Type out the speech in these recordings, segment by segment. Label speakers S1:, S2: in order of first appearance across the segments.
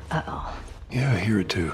S1: Uh-oh.
S2: Yeah, I hear it too.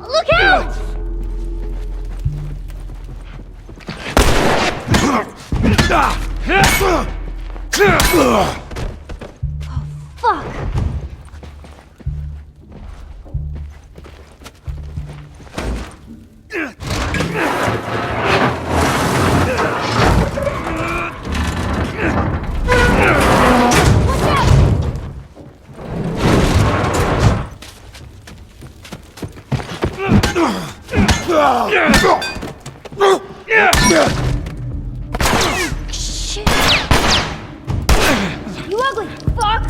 S1: Look out! Fuck! Shit! You ugly fuck!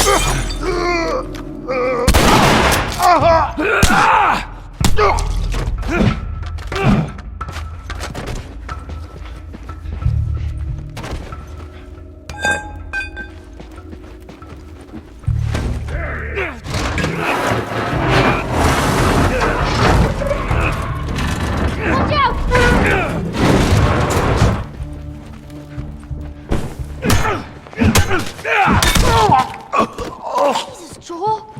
S1: Watch out! Jesus, Joel!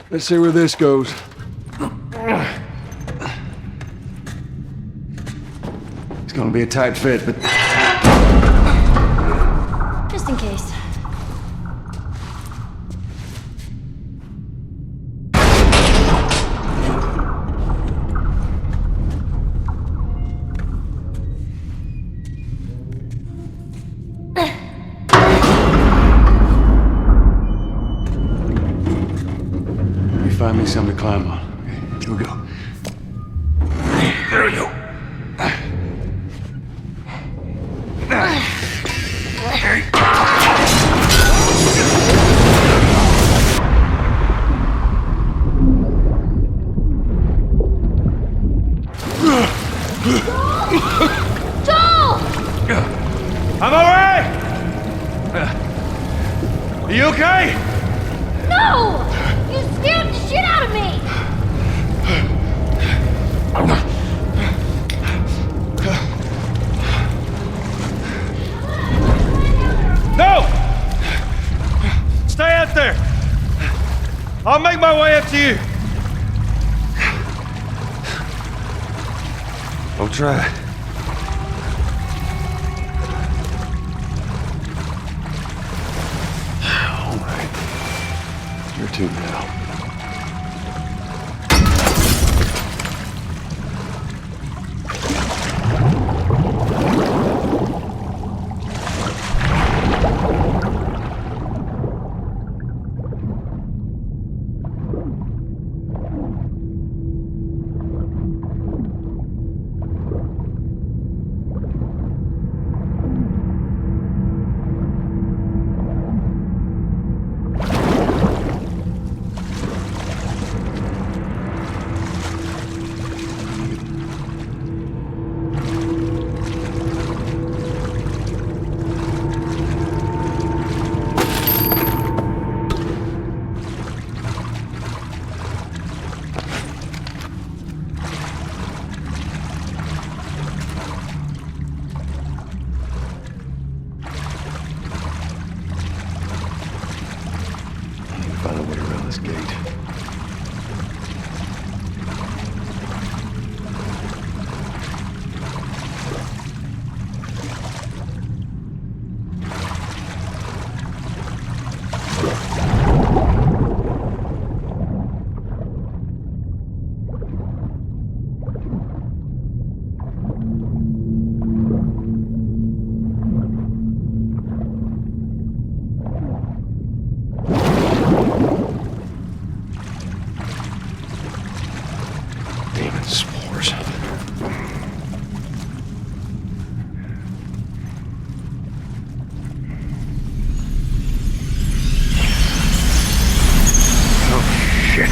S2: Let's see where this goes. It's gonna be a tight fit, but
S1: Just in case.
S2: find me something to climb on. Okay, here we go. There we go.
S1: Joel!
S2: I'm all right! Are you okay?
S1: No! You scared the shit out of me!
S2: No! Stay out there! I'll make my way up to you. I'll try. All right. You're two now. Find a way around this gate. Damn it, spores. Oh, shit.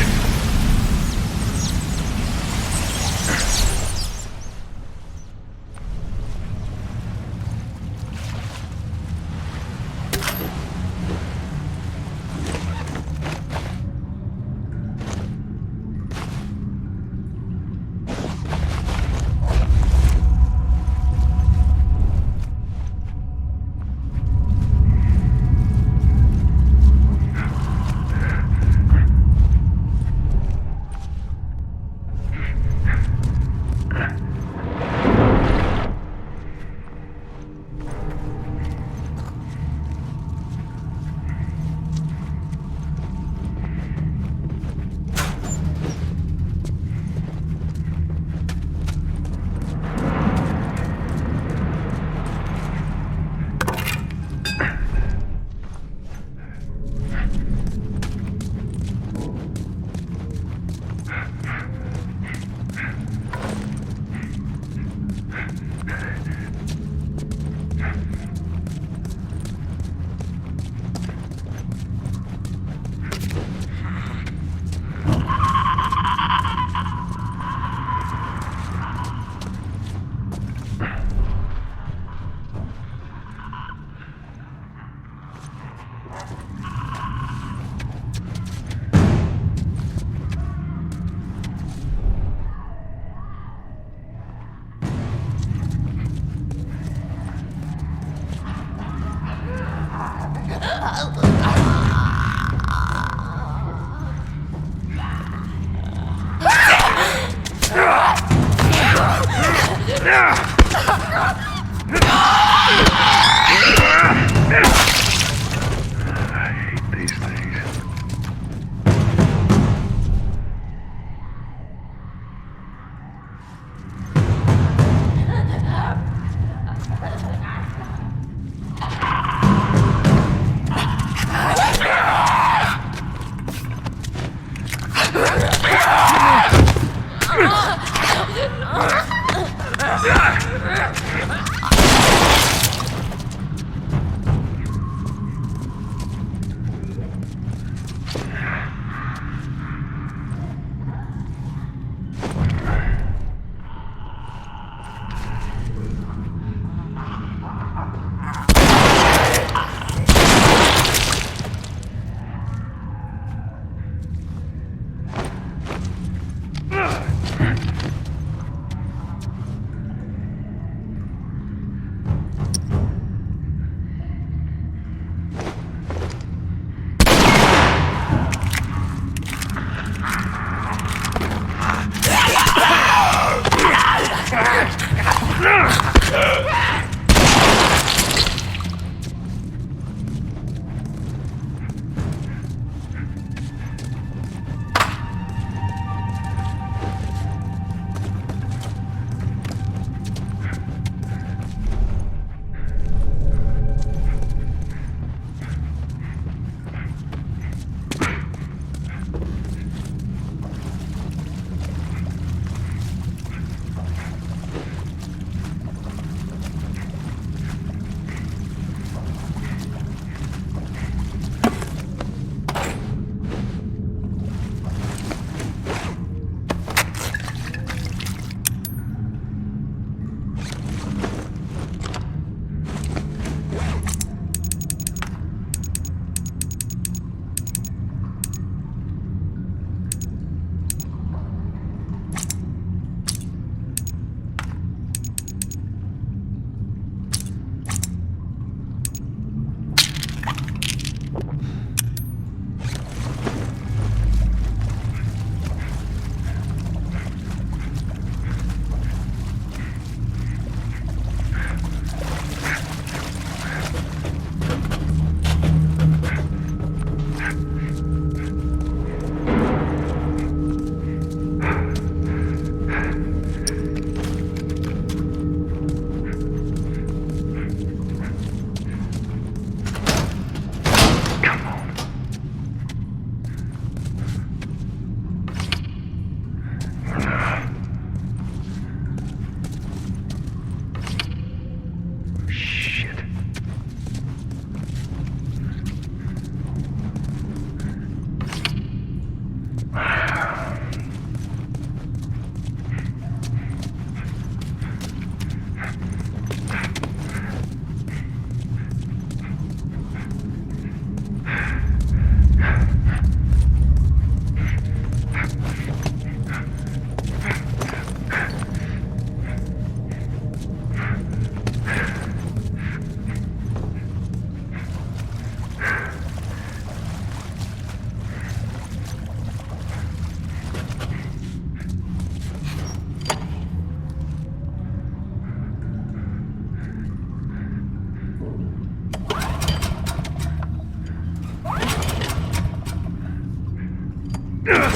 S3: God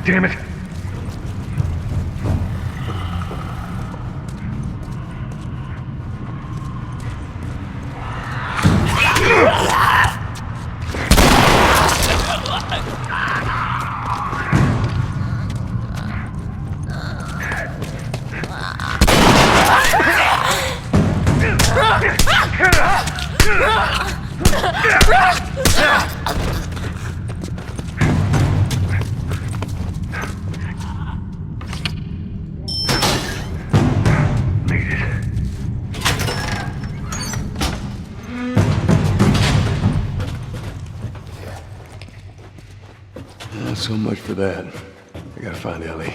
S3: damn it!
S2: Not so much for that. I gotta find Ellie.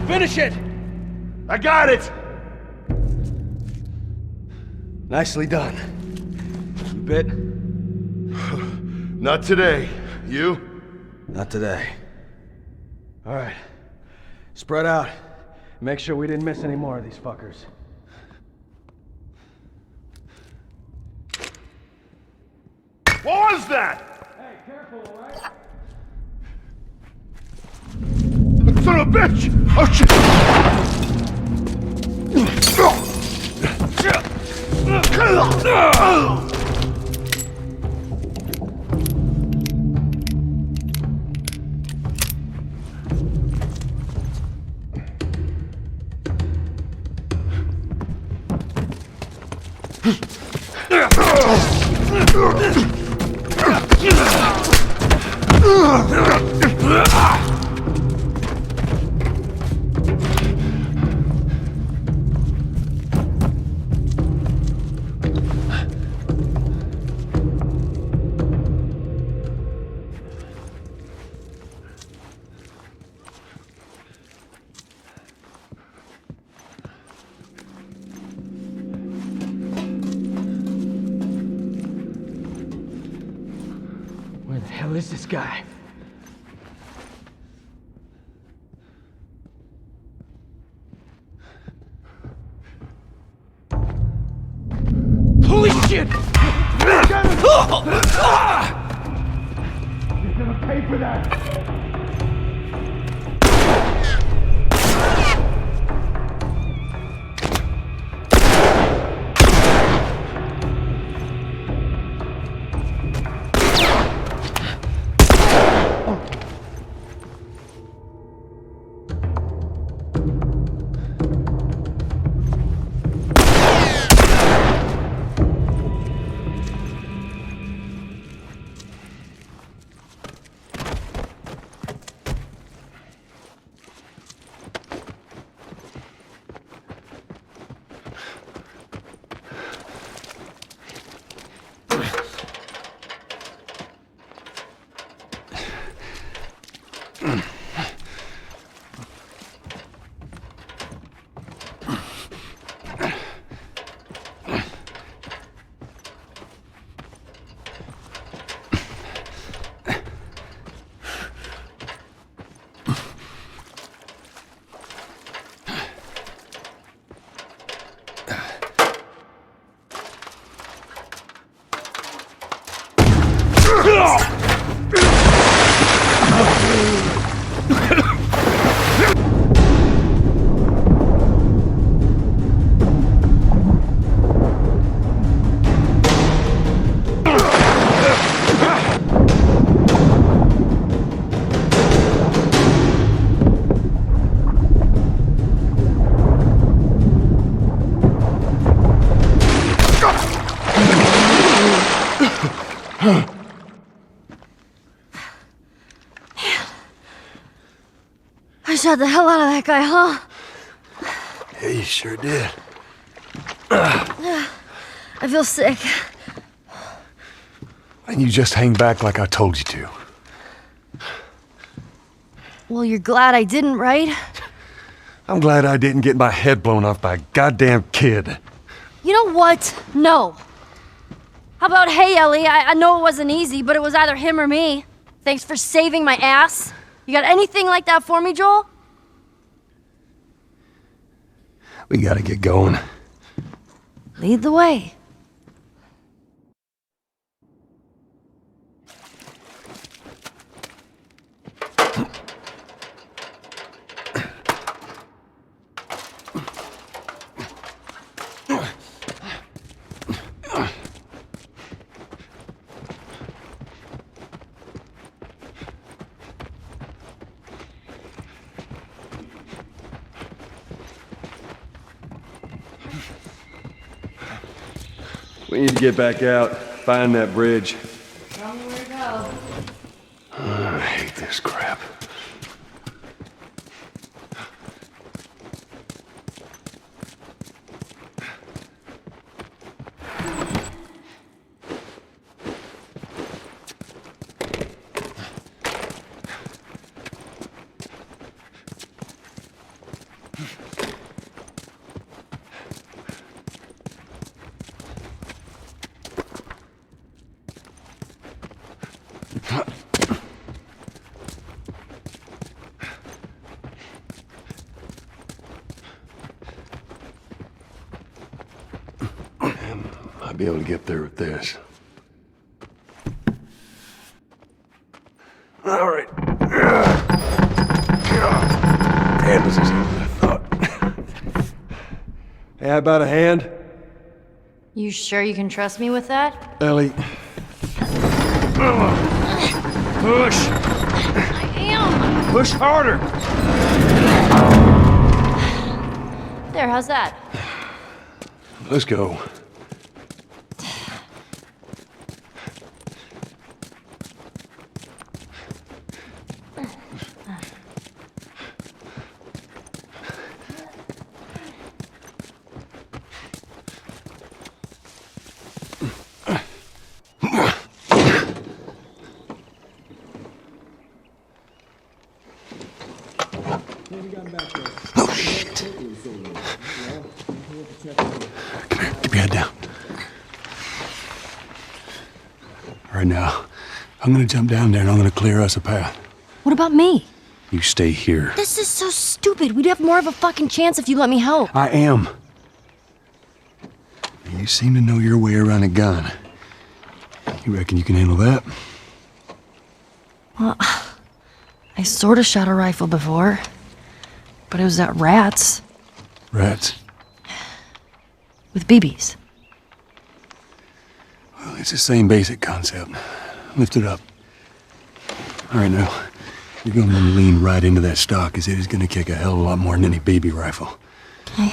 S4: Finish it!
S3: I got it!
S4: Nicely done. You bit?
S3: Not today. You?
S4: Not today. All right. Spread out. Make sure we didn't miss any more of these fuckers.
S3: What was that?
S4: Hey, careful, all right?
S3: Son of a bitch! Oh shit!
S4: Where the hell is this guy? Holy shit!
S3: You're gonna pay for that!
S1: shot the hell out of that guy, huh?
S2: Yeah, you sure did.
S1: I feel sick.
S2: Why didn't you just hang back like I told you to?
S1: Well, you're glad I didn't, right?
S2: I'm glad I didn't get my head blown off by a goddamn kid.
S1: You know what? No. How about, hey, Ellie, I know it wasn't easy, but it was either him or me. Thanks for saving my ass. You got anything like that for me, Joel?
S2: We gotta get going.
S1: Lead the way.
S2: We need to get back out, find that bridge.
S1: Tell me where to go.
S2: I hate this crap. I'll be able to get there with this. All right. Damn, this is easier than I thought.
S4: Hey, how about a hand?
S1: You sure you can trust me with that?
S2: Ellie.
S3: Push!
S1: I am.
S3: Push harder!
S1: There, how's that?
S2: Let's go. Oh, shit. Come here, keep your head down. All right, now, I'm gonna jump down there and I'm gonna clear us a path.
S1: What about me?
S2: You stay here.
S1: This is so stupid. We'd have more of a fucking chance if you let me help.
S2: I am. You seem to know your way around a gun. You reckon you can handle that?
S1: Well, I sort of shot a rifle before, but it was at rats
S2: Rats.
S1: with BBs.
S2: Well, it's the same basic concept. Lift it up. All right, now, you're gonna lean right into that stock, as it is gonna kick a hell of a lot more than any baby rifle.
S1: Okay.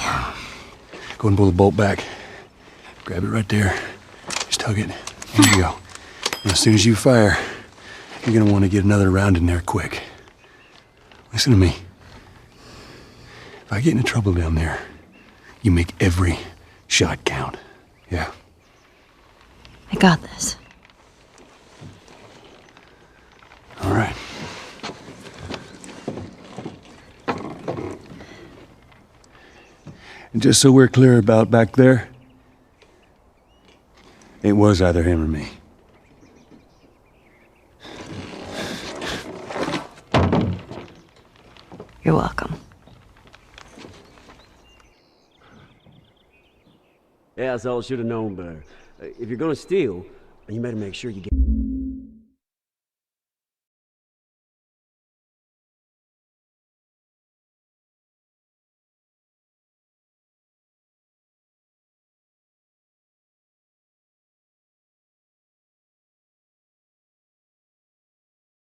S2: Go and pull the bolt back. Grab it right there. Just tug it. There you go. And as soon as you fire, you're gonna want to get another round in there quick. Listen to me. If I get into trouble down there, you make every shot count. Yeah?
S1: I got this.
S2: All right. And just so we're clear about back there, it was either him or me.
S1: You're welcome.
S5: Yeah, that's all I should have known better. If you're gonna steal, you better make sure you get...